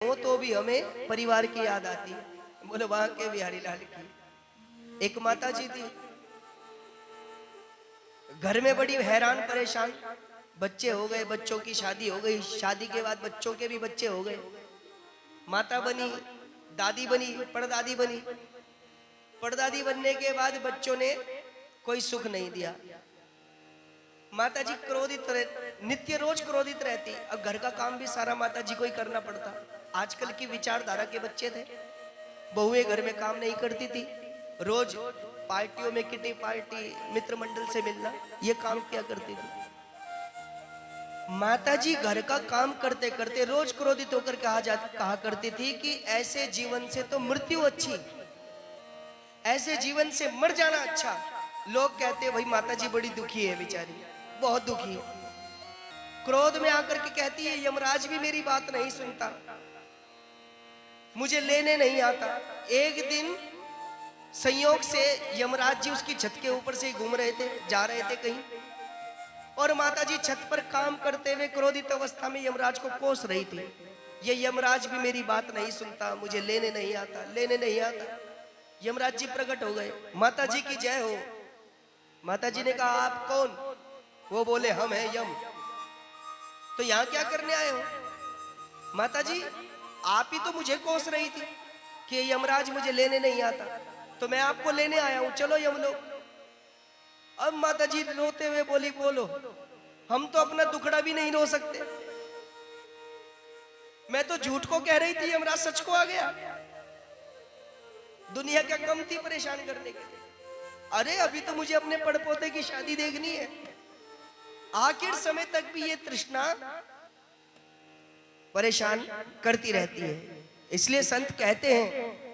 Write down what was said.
हो तो भी हमें परिवार की याद आती है। बोले वहां के बिहारी लाल की एक माता जी थी, घर में बड़ी हैरान परेशान, बच्चे हो गए, बच्चों की शादी हो गई, शादी के बाद बच्चों के भी बच्चे हो गए, माता बनी, दादी बनी, परदादी बनी। परदादी बनने के बाद बच्चों ने कोई सुख नहीं दिया। माता जी क्रोधित नित्य रोज क्रोधित रहती। अब घर का काम भी सारा माता जी को ही करना पड़ता। आजकल की विचारधारा के बच्चे थे, बहुएं घर में काम नहीं करती थी, रोज पार्टियों में, किटी पार्टी, मित्र मंडल से मिलना, ये काम क्या करती थी। माता जी घर का काम करते करते रोज क्रोधित होकर कहा करती थी कि ऐसे जीवन से तो मृत्यु अच्छी, ऐसे जीवन से मर जाना अच्छा। लोग कहते भाई माता जी बड़ी दुखी है, बेचारी बहुत दुखी है। क्रोध में आकर के कहती है यमराज भी मेरी बात नहीं सुनता, मुझे लेने नहीं आता। एक दिन संयोग से यमराज जी उसकी छत के ऊपर से ही घूम रहे थे, जा रहे थे कहीं, और माता जी छत पर काम करते हुए क्रोधित अवस्था में यमराज को कोस रही थी। ये यमराज भी मेरी बात नहीं सुनता, मुझे लेने नहीं आता, लेने नहीं आता। यमराज जी प्रकट हो गए, माता जी की जय हो। माता जी ने कहा आप कौन? वो बोले हम हैं यम। तो यहाँ क्या करने आए हो? माता जी आप ही तो मुझे कोस रही थी कि यमराज मुझे लेने नहीं आता, तो मैं आपको लेने आया हूं, चलो यमलोक। अब माता जी रोते हुए बोली बोलो, हम तो अपना दुखड़ा भी नहीं रो सकते, मैं तो झूठ को कह रही थी, यमराज सच को आ गया। दुनिया क्या कम थी परेशान करने के लिए? अरे अभी तो मुझे अपने पड़पोते की शादी देखनी है। आखिर समय तक भी ये तृष्णा परेशान करती रहती है। इसलिए संत कहते हैं